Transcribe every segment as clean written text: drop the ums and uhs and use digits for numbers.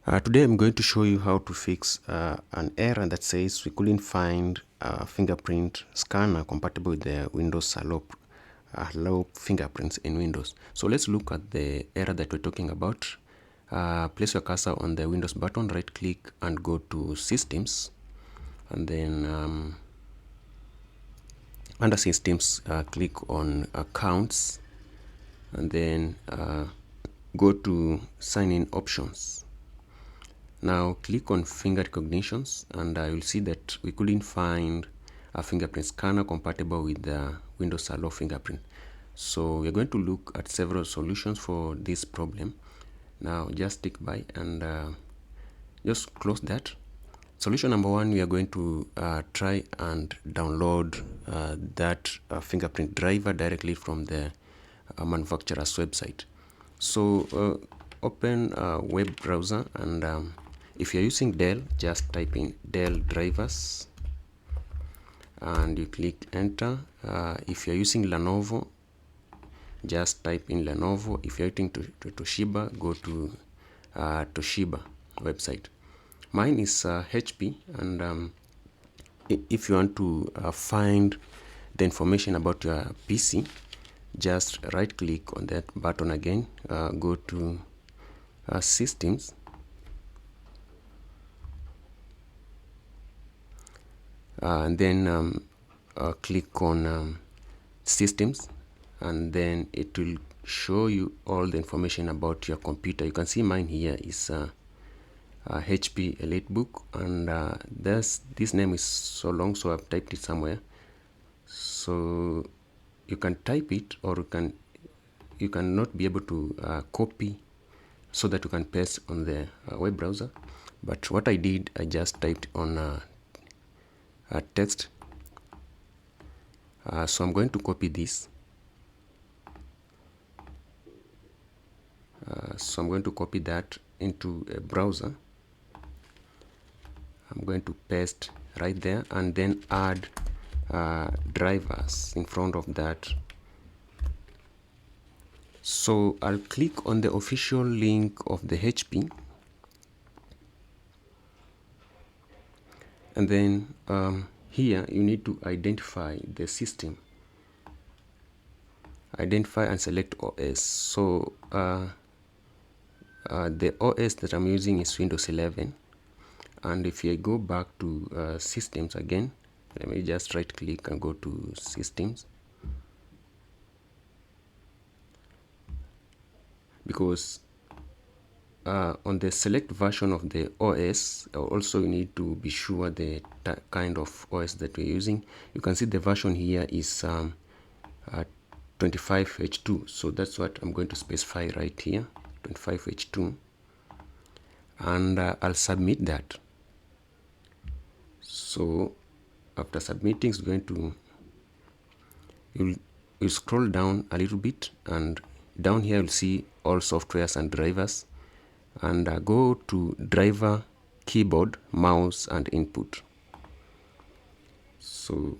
Today I'm going to show you how to fix an error that says we couldn't find a fingerprint scanner compatible with the Windows Hello Fingerprints in Windows. So let's look at the error that we're talking about. Place your cursor on the Windows button, right click and go to Systems, and then under Systems click on Accounts, and then go to Sign In Options. Now click on finger recognitions, and you'll see that we couldn't find a fingerprint scanner compatible with the Windows Hello Fingerprint. So we're going to look at several solutions for this problem. Now just stick by and just close that. Solution number one, we are going to try and download that fingerprint driver directly from the manufacturer's website. So open a web browser, and if you're using Dell, just type in Dell drivers and you click enter. If you're using Lenovo, just type in Lenovo. If you're using Toshiba, go to Toshiba website. Mine is HP, and if you want to find the information about your PC, just right click on that button again, go to Systems, and then click on Systems, and then it will show you all the information about your computer. You can see mine here is HP EliteBook, and this name is so long, so I've typed it somewhere. So you can type it, or you can not be able to copy so that you can paste on the web browser. But what I did, I just typed on text. So I'm going to copy this. So I'm going to copy that into a browser. I'm going to paste right there, and then add drivers in front of that. So I'll click on the official link of the HP, and then here you need to identify the system. Identify and select OS. So the OS that I'm using is Windows 11, and if I go back to Systems again, let me just right click and go to Systems, because on the select version of the OS, also you need to be sure the kind of OS that we're using. You can see the version here is 25H2, so that's what I'm going to specify right here, 25H2, and I'll submit that. So after submitting, it's going to, you'll scroll down a little bit, and down here you'll see all softwares and drivers, and go to driver, keyboard, mouse, and input. So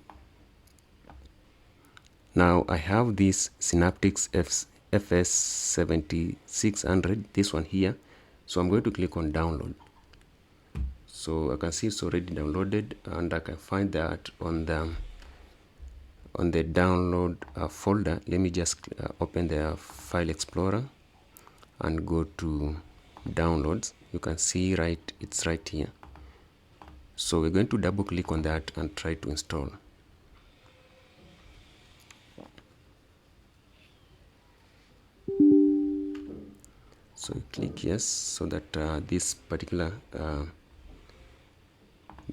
now I have this Synaptics FS7600, this one here. So I'm going to click on download. So I can see it's already downloaded, and I can find that on the download folder. Let me just open the file explorer and go to downloads. You can see it's right here. So we're going to double click on that and try to install. So you click yes, so that this particular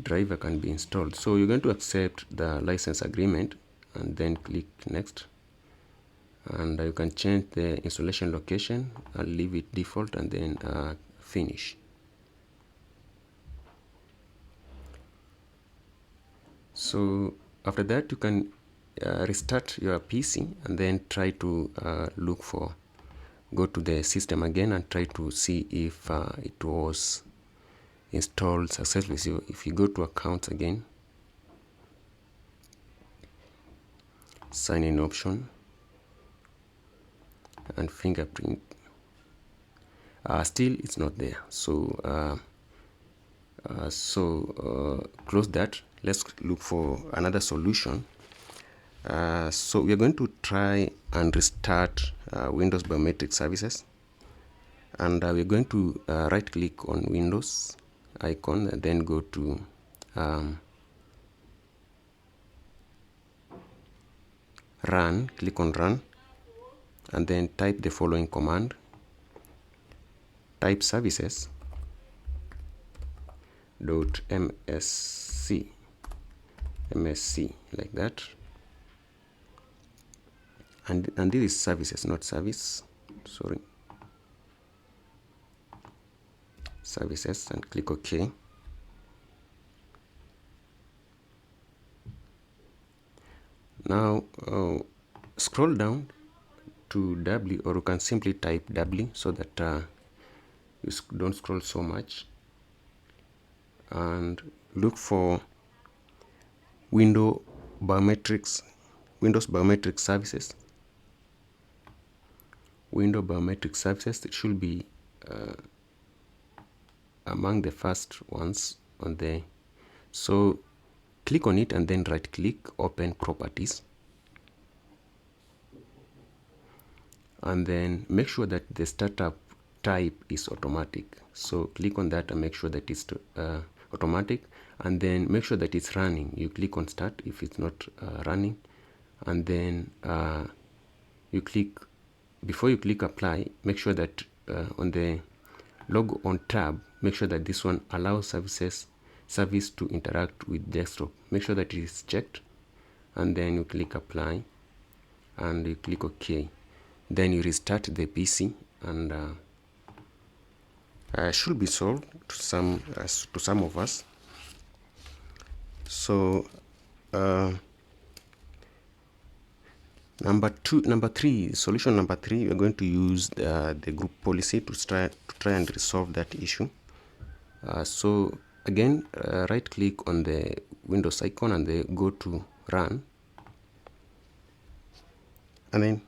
driver can be installed. So you're going to accept the license agreement and then click next, and you can change the installation location. I'll leave it default, and then finish. So after that, you can restart your PC and then try to go to the system again and try to see if it was installed successfully. So if you go to accounts again, sign in option, and fingerprint, Still it's not there. So close that. Let's look for another solution. So we are going to try and restart Windows Biometric Services, and we're going to right click on Windows icon and then go to run, click on run, and then type the following command. Type services .msc like that, and this is services, not service, sorry, services, and click OK. Now scroll down to W, or you can simply type W so that you don't scroll so much, and look for Windows Biometric Services. Windows Biometric Services, it should be among the first ones on there. So click on it and then right click, open properties, and then make sure that the startup type is automatic. So click on that and make sure that it's automatic, and then make sure that it's running. You click on start if it's not running, and then you click, before you click apply, make sure that on the log on tab, make sure that this one allows service to interact with desktop. Make sure that it is checked, and then you click apply and you click OK. Then you restart the PC, and should be solved to some of us. So solution number three, we're going to use the group policy to try and resolve that issue. So again, right click on the Windows icon and then go to run, and then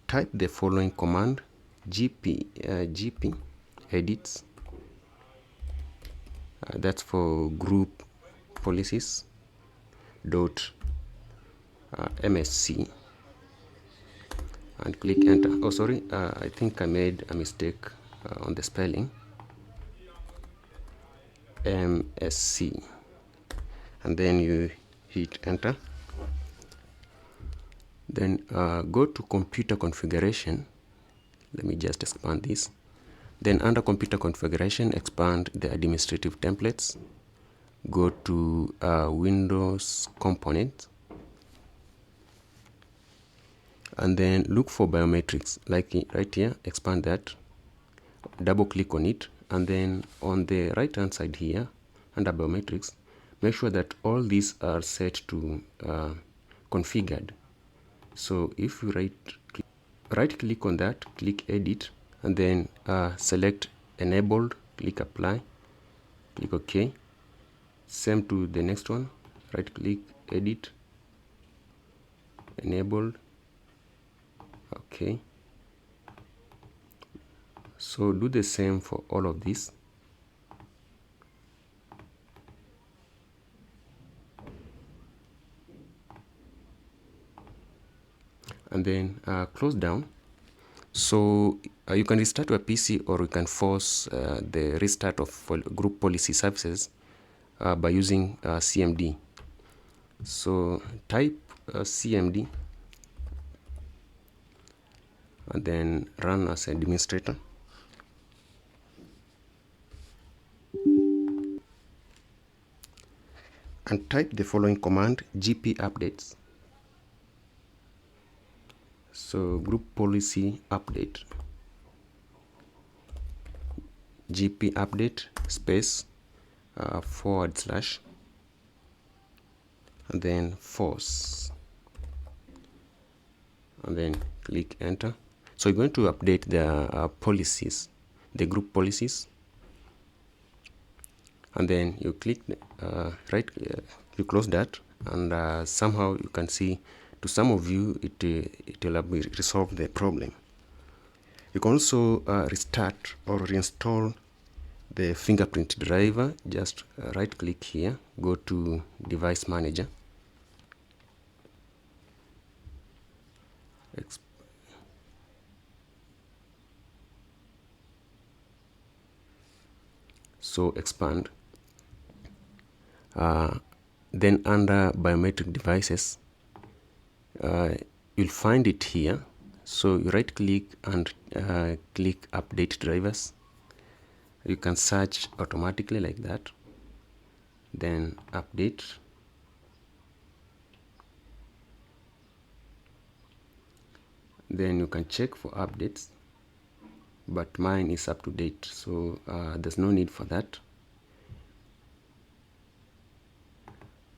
type the following command: gp edits, that's for group policies .msc, and click enter. Oh, sorry, I think I made a mistake on the spelling. MSC, and then you hit enter. Then go to computer configuration. Let me just expand this. Then under computer configuration, expand the administrative templates. Go to Windows component, and then look for biometrics, like right here. Expand that, double click on it, and then on the right hand side here under biometrics, make sure that all these are set to configured. So if you right click on that, click edit, and then select enabled, click apply, click OK. Same to the next one, right click, edit, enabled, OK. So do the same for all of these. And then close down. So you can restart your PC, or you can force the restart of group policy services by using CMD. So type CMD and then run as administrator. And type the following command: gp updates. So group policy update, gp update space / and then force, and then click enter. So you're going to update the policies, the group policies, and then you click you close that, and somehow you can see, to some of you, it will resolve the problem. You can also restart or reinstall the fingerprint driver. Just right click here, go to device manager, so expand, then under biometric devices, you'll find it here. So you right click and click update drivers. You can search automatically like that, then update, then you can check for updates, but mine is up to date, so there's no need for that.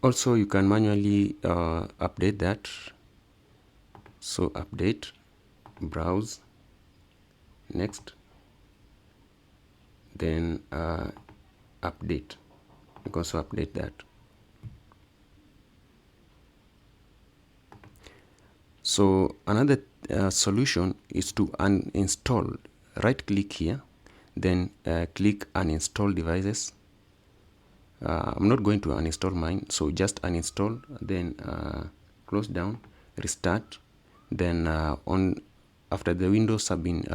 Also, you can manually update that. So update, browse, next, then update. You can also update that. So another solution is to uninstall. Right click here, then click uninstall devices. I'm not going to uninstall mine, so just uninstall, then close down, restart, then after the windows have been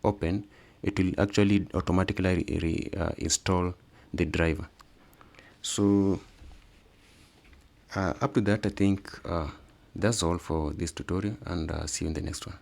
opened, it will actually automatically install the driver. So up to that, I think that's all for this tutorial, and see you in the next one.